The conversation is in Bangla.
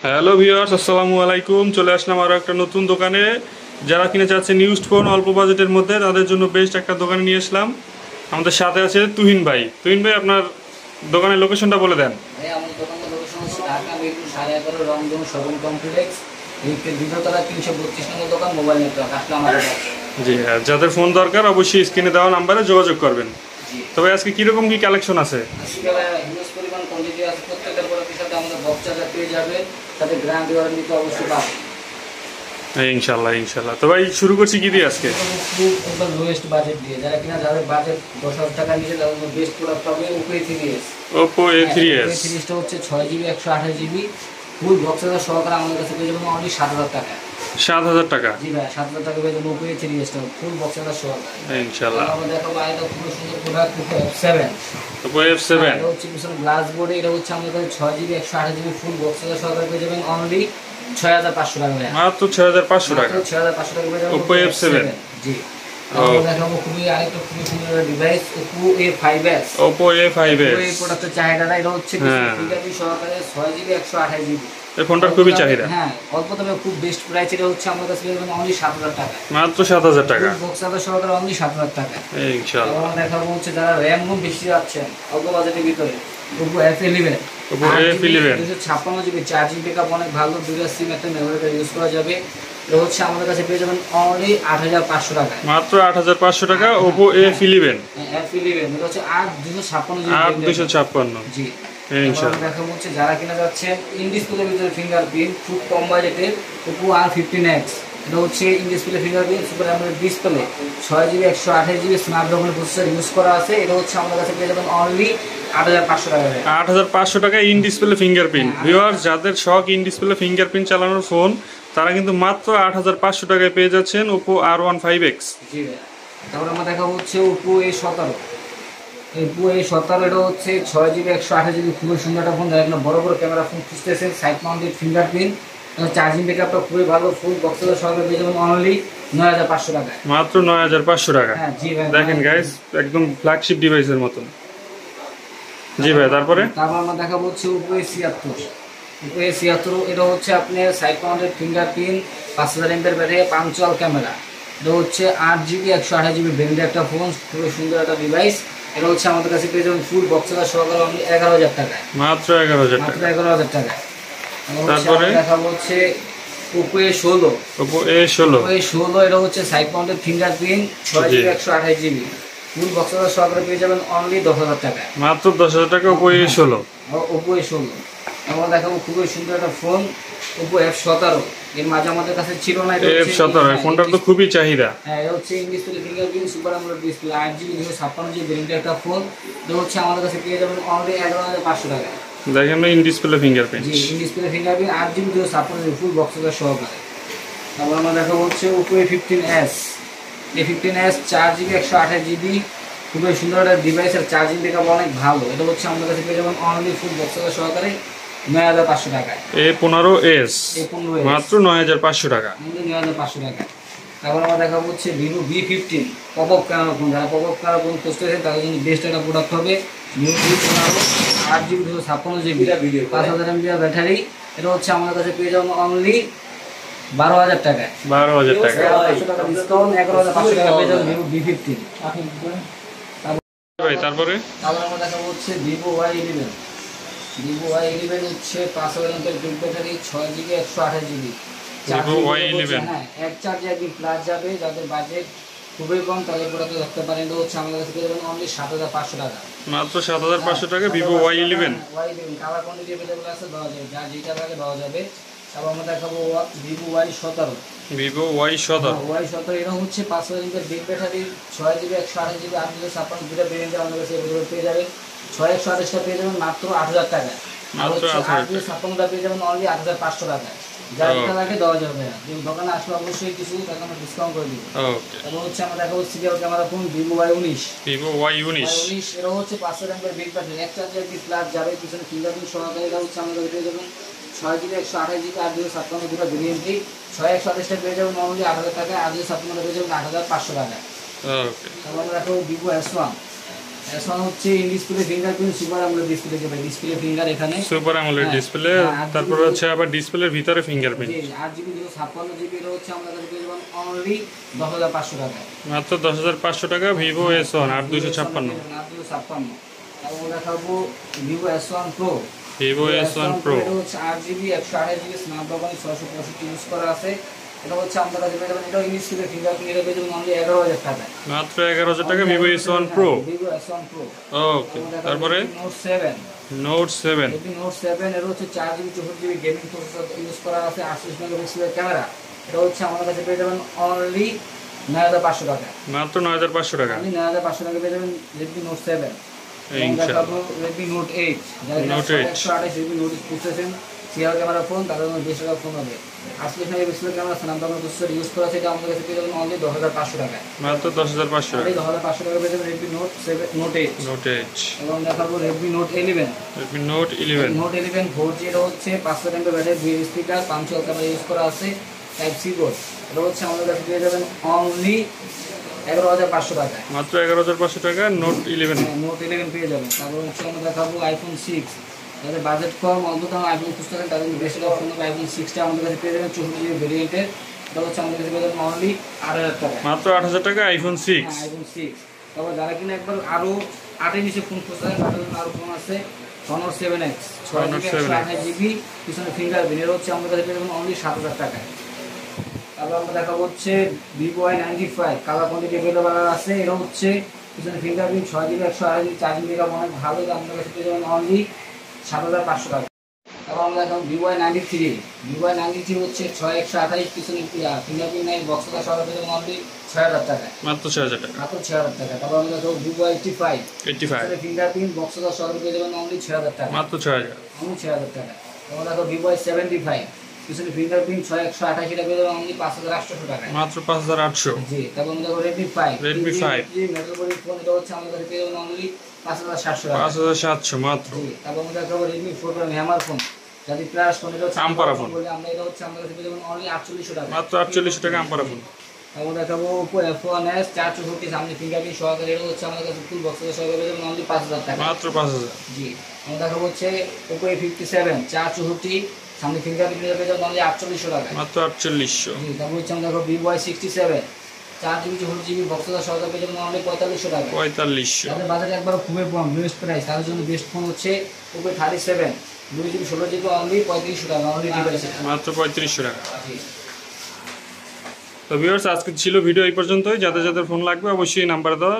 হ্যালো ভিউয়ার্স, আসসালামু আলাইকুম। চলে আসলাম আরও একটা নতুন দোকানে। যারা কিনে চাচ্ছে নিউজড ফোন অল্প বাজেটের মধ্যে, তাদের জন্য বেস্ট একটা দোকানে নিয়ে আসলাম। আমাদের সাথে আছে তুহিন ভাই। তুহিন ভাই, আপনার দোকানের লোকেশনটা বলে দেন। ভাই আমাদের দোকানের লোকেশন হচ্ছে ঢাকা মিরপুর 11:30 রংধনু শপিং কমপ্লেক্স, লিফটের দ্বিতীয় তলা 332 নম্বর দোকান, মোবাইল নেটওয়ার্ক। আসলে আমাদের কাছে। জি হ্যাঁ, যাদের ফোন দরকার অবশ্যই স্ক্রিনে দেওয়া নাম্বারে যোগাযোগ করবেন। জি, তবে আজকে কীরকম কী কালেকশন আছে? আজকে হিউজ পরিমাণ কোয়ান্টিটি আছে। প্রত্যেকটা প্রোডাক্টের সাথে আমাদের বক্স চার্জার পেয়ে যাবে, সাথে গ্যারান্টি ওয়ারেন্টি তো অবশ্যই পাবে। হ্যাঁ, ইনশাল্লাহ ইনশাল্লাহ। তো ভাই শুরু করছি কি দিয়ে আজকে? খুব একবার লোয়েস্ট বাজেট দিয়ে, যারা কিনা যাদের বাজেট 10,000 টাকা নিচে, তাদের জন্য বেস্ট প্রোডাক্ট হবে ওপো A3s। Oppo A3s। A3sটা হচ্ছে 6GB 128GB full box charger সহকারে আমাদের কাছে পেয়ে যাবেন অনলি 7,000 টাকা। 7,000 টাকা? জি ভাই, 7,000 টাকা পেয়ে যাবেন ওপো A3sটা ফুল বক্স চার্জার সহকারে। ইনশাল্লাহ। আমরা দেখাবো আরেকটা খুব সুন্দর product, Oppo F7। Oppo F7। এটা হচ্ছে পিছনে গ্লাস বোর্ডে, এটা হচ্ছে আমাদের কাছে 6GB 128GB full box charger সহকারে পেয়ে যাবেন অনলি 6,500 টাকা। মাত্র 6,500 টাকা। 6,500 টাকা পেয়ে যাবেন ওপো F7। জি। আমরা দেখাবো আরেকটা খুবই সুন্দর device, Oppo A5s। Oppo A5s। এই প্রোডাক্টের চাহিদাটা, এটা হচ্ছে ফিঙ্গারপ্রিন্ট সহকারে 6GB 128GB। এই ফোনটার খুবই চাহিদা। হ্যাঁ, অল্প দামে খুব বেস্ট প্রাইস। এটা হচ্ছে আমাদের কাছে পেয়ে যাবেন অনলি 7,000 টাকা। মাত্র 7,000 টাকা। বক্স চার্জার সহকারে অনলি 7,000 টাকা। ইনশাআল্লাহ। আমরা দেখাবো হচ্ছে যারা র্যাম রোম বেশি যাচ্ছেন অল্প বাজেটের ভিতরে, Oppo F11। Oppo A11 256GB charging backup অনেক ভালো, দুইটা সিম একটা মেমোরি কার্ড ইউজ করা যাবে। এটা হচ্ছে আমাদের কাছে পেয়ে যাবেন অনলি 8,500 টাকা। মাত্র 8,500 টাকা। Oppo A11। F11 এটা হচ্ছে 8,256GB। 8,256। জি। ইনশাআল্লাহ। দেখা হচ্ছে যারা কিনা যাচ্ছেন ইন ডিসপ্লের ভিতরে ফিঙ্গারপ্রিন্ট খুব কম বাজেটের, ওপো R15X। এটা হচ্ছে in display fingerprint super AMOLED display, 6GB 128GB Snapdragon processor use করা আছে। এটা হচ্ছে আমাদের কাছে পেয়ে যাবেন অনলি 8,500 টাকা। 8,500 টাকা ইন ডিসপ্লে ফিঙ্গারপ্রিন্ট। ভিউয়ার্স, যাদের শখ ইন ডিসপ্লে ফিঙ্গারপ্রিন্ট চালানোর ফোন, তারা কিন্তু মাত্র 8,500 টাকায় পেয়ে যাচ্ছেন ওপো R15X। জি ভাই। তারপর আমরা দেখা হচ্ছে ওপো A17। ওপো A17 এটা হচ্ছে 6GB 128GB খুবই সুন্দর একটা ফোন। যারা বড় বড় ক্যামেরা ফোন খুঁজতেছেন, সাইড মাউন্টেড ফিঙ্গারপ্রিন্ট, চার্জিং ব্যাকআপটা খুবই ভালো, ফুল বক্সের সহকারে পেয়ে যাবেন অনলি 9,500 টাকা। মাত্র 9,500 টাকা। হ্যাঁ জি ভাই, দেখেন গাইস, একদম ফ্ল্যাগশিপ ডিভাইসের মতন। জি ভাই, তারপরে তারপর আমরা দেখাবো হচ্ছে ওপো A76। ওপো A76 এটা হচ্ছে আপনার side mounted fingerprint, 5,000 mAh battery, punctual camera. এটা হচ্ছে 8GB 128GB ব্র্যান্ডের একটা ফোন, খুবই সুন্দর একটা ডিভাইস। এটা হচ্ছে আমাদের কাছে পেয়ে যাবেন ফুল বক্সের সহকারে অনলি 11,000 টাকায়। মাত্র 11,000 মাত্র টাকা। 11,000 টাকায়। তারপরে দেখাবো হচ্ছে Oppo A16। Oppo A16। Oppo A16 এটা হচ্ছে side mounted fingerprint, 6GB 128GB ফুল বক্সের সহকারে পেয়ে যাবেন অনলি 10,000 টাকায়। মাত্র 10,000 টাকা ওপো A16। Oppo A16। আমরা দেখাবো খুবই সুন্দর একটা ফোন, ওপো F17। এর মাঝে আমাদের কাছে ছিল না। F17 এই ফোনটার তো খুবই চাহিদা। হ্যাঁ, এটা হচ্ছে in display fingerprint super AMOLED display, 8GB 256GB ব্র্যান্ডের একটা ফোন। এটা হচ্ছে আমাদের কাছে পেয়ে যাবেন অনলি 11,500 টাকা। দেখেন in display fingerprint. G, in display fingerprint, 8GB 256GB ফুল বক্সের সহকারে। তারপর আমরা দেখাবো হচ্ছে Oppo A15s। A15s 4GB 128GB খুবই সুন্দর একটা ডিভাইস, আর চার্জিং ব্যাকআপ অনেক ভালো। এটা হচ্ছে আমাদের কাছে পেয়ে যাবেন অনলি ফুল বক্সের সহকারে 9,500 টাকায়। A15s A15s মাত্র 9,500 টাকা। 9,500 টাকা। তারপর আমরা দেখাবো হচ্ছে Vivo V15 pop up camera phone. যারা পপ আপ ক্যামেরা ফোন খুঁজতেছেন তাদের জন্য বেস্ট একটা প্রোডাক্ট হবে। Vivo V15 8GB 256GB 5,000 mAh battery. এটা হচ্ছে আমাদের কাছে পেয়ে যাবেন অনলি 12,000 টাকায়। 12,000 টাকা। 500 টাকা ডিসকাউন্ট, 11,500 টাকা পেয়ে যাবেন ভিভো V15। ভাই তারপরে তারপর আমরা দেখাবো হচ্ছে ভিভো Y11। ভিভো Y11 হচ্ছে 5,000 mAh big battery, 6GB 128GB Vivo Y11। হ্যাঁ, এক চার্জে একদিন প্লাস যাবে। যাদের বাজেট খুবই কম তাদের প্রোডাক্ট রাখতে পারেন। এটা হচ্ছে আমাদের কাছে পেয়ে যাবেন অনলি 7,500 টাকা। মাত্র 7,500 টাকা Vivo Y11। Y11 colour quantity available আছে, দেওয়া যাবে, যা যেটা লাগে দেওয়া যাবে। তারপর আমরা দেখাবো Vivo Y17। Vivo Y17। Y17 এটা হচ্ছে 5,000 mAh big battery, 6GB 128GB 856 দুটো ভেরিয়েন্টে আমাদের কাছে अवेलेबल পেয়ে যাবে। 6/128টা পেয়ে যাবেন মাত্র 8,000 টাকায়। আর মাত্র হচ্ছে 8,000 856টা পেয়ে যাবেন অনলি 8,500 টাকায়। যা যেটা লাগে দেওয়া যাবে। দোকানে আসলে অবশ্যই কিছু টাকা আমরা ডিসকাউন্ট করে দিব। ওকে। তারপর হচ্ছে আমরা দেখাবো serial camera phone Vivo Y19। Vivo Y19। Y19 এটা হচ্ছে 500 mAh বিগ ব্যাটারি, এক চার্জে একদিন প্লাস যাবে, পিছনে ফিঙ্গারপ্রিন্ট সহকারে। এটা হচ্ছে আমাদের পেয়ে যাবেন 6GB 128GB 856 দুটো ভেরিয়েন্টই। 6/128টা পেয়ে যাবেন অনলি 8,000 টাকায়, 856টা পেয়ে যাবেন 8,500 টাকায়। ওকে। তারপর আমরা দেখাবো ভিভো S1। S1 হচ্ছে in display fingerprint super AMOLED display যে ভাই ডিসপ্লে ফিঙ্গার এখানে সুপার অ্যামোলেড হ্যাঁ, ডিসপ্লে, হ্যাঁ, তারপর হচ্ছে আবার ডিসপ্লের ভিতরে ফিঙ্গারপ্রিন্ট। 8GB 256GB এটা হচ্ছে আমাদের কাছে পেয়ে যাবেন অনলি 10,500 টাকায়। মাত্র 10,500 টাকা ভিভো S1 8256। 8256। তারপর দেখাবো Vivo S1 Pro। Vivo S1 Pro এটা হচ্ছে 8GB 128GB স্ন্যাপড্রাগন 665 ইউজ করা আছে। এটা হচ্ছে আমাদের কাছে পেয়ে যাবেন, এটা ইউজ করে ফিঙ্গারপ্রিন্ট এটা পেয়ে যাবেন অনলি 11,000 টাকায়। মাত্র 11,000 টাকা Vivo S1 Pro। Vivo S1 Pro। ওকে, তারপরে নোট 7। নোট 7। Redmi Note 7 এর হচ্ছে 4GB 64GB gaming processor use করা আছে, 88 মেগাপিক্সেলের ক্যামেরা। এটা হচ্ছে আমাদের কাছে পেয়ে যাবেন অনলি 9,500 টাকা। মাত্র 9,500 টাকা। আপনি 9,500 টাকা পেয়ে যাবেন Redmi Note 7। এবং ইনশাআল্লাহ দেখাবো Redmi Note 8। যারা Note 8 128 Redmi Note 8 খুঁজতেছেন, সিআর ক্যামেরা ফোন, তাদের জন্য 20 টাকা ফোন হবে। 88 মেগাপিক্সেলের ক্যামেরা স্ন্যাপড্রাগন প্রসেসর ইউজ করা আছে, এটা আমাদের কাছে পেয়ে যাবেন অনলি 10,500 টাকায়। মাত্র 10,500 টাকা। 10,500 টাকা পেয়ে যাবেন Redmi Note 7 Note 8। নোট 8। এবং দেখাবো Redmi Note 11। Redmi Note 11। Note 11 4G এটা হচ্ছে 500 mAh battery, dual speaker, punctual camera use করা আছে, টাইপ সি পোর্ট। এটা হচ্ছে আমাদের কাছে পেয়ে যাবেন অনলি 11,500 টাকায়। মাত্র 11,500 টাকা নোট 11। নোট 11 পেয়ে যাবেন। তারপর হচ্ছে আমরা দেখাবো আইফোন 6। যাদের বাজেট কম, অল্প দাম আইফোন খুঁজতেছেন, তাদের জন্য বেশি টাকা ফোন হবে। আইফোন 6টা আমাদের কাছে পেয়ে যাবেন 64GB ভেরিয়েন্টের। এটা হচ্ছে আমাদের কাছে পেয়ে যাবেন অনলি 8,000 টাকা। মাত্র 8,000 টাকা আইফোন 6। আইফোন 6। তারপর যারা কিনা একবার আরো 8 নিচে ফোন খুঁজতেছেন, তাদের জন্য আরো ফোন আছে Honor 7X 6GB 128GB পিছনে ফিঙ্গারপ্রিন্ট। এটা হচ্ছে আমাদের কাছে পেয়ে যাবেন অনলি 7,000 টাকায়। তারপর আমরা দেখাবো হচ্ছে Vivo Y95 colour quantity available আছে। এটা হচ্ছে পিছনে fingerprint 6GB 128GB 4GB RAM, অনেক ভালো। আমাদের কাছে পেয়ে যাবেন অনলি 7,500 টাকা। তারপর আমরা দেখাবো Vivo Y93। Vivo Y93 হচ্ছে 6/128 পিছনে ফিঙ্গারপ্রিন্ট নাই, বক্স সহ পেয়ে যাবেন অনলি 6,000 টাকায়। মাত্র 6,000 টাকা। মাত্র 6,000 টাকা। তারপর আমরা দেখাবো Vivo 85। 85। ফিঙ্গারপ্রিন্ট বক্স সহ পেয়ে যাবেন অনলি 6,000 টাকা। মাত্র 6,000। অনলি 6,000 টাকা। তারপর দেখো Vivo Y75 পিছনে ফিঙ্গারপ্রিন্ট 6/128 এটা পেয়ে যাবেন অনলি 5,800 টাকা। মাত্র 5,800। জি। তারপর আমরা দেখো Redmi 5। Redmi 5 metal body phone, এটা হচ্ছে আমাদের কাছে পেয়ে যাবেন অনলি 5,700 টাকা। 5,700 মাত্র। জি। তারপর আমরা দেখো Redmi 4 Prime হ্যামার ফোন, যদি প্লাস ফোন, এটা হচ্ছে আমপারা ফোন। বলে আমরা, এটা হচ্ছে আমাদের কাছে পেয়ে যাবেন অনলি 4,800 টাকা। মাত্র 4,800 টাকা আমপারা ফোন। তারপর দেখাবো Oppo F1s 464 সামনে ফিঙ্গারপ্রিন্ট সহকারে, এটা হচ্ছে আমাদের কাছে ফুল বক্স সহকারে পেয়ে যাবেন অনলি 5,000 টাকা। মাত্র 5,000। জি। আমরা দেখাবো হচ্ছে Oppo A57 464 সামনে ফিঙ্গারপ্রিন্ট পেয়ে যাবেন অনলি 4,800 টাকা। মাত্র 4,800। জি। তারপর হচ্ছে আমরা দেখো Vivo Y67 4GB 64GB box সহকারে পেয়ে যাবেন অনলি 4,500 টাকা। 4,500। যাদের বাজারে একবার খুবই কম লোয়েস্ট প্রাইস, তাদের জন্য বেস্ট ফোন হচ্ছে Oppo 37 2GB 16GB অনলি 3500 টাকা। অনলি ডিভাইস মাত্র 3,500 টাকা। জি। তো ভিউয়ার্স, আজকে ছিল ভিডিও এই পর্যন্তই। যাদের যাদের ফোন লাগবে অবশ্যই নাম্বার দেওয়া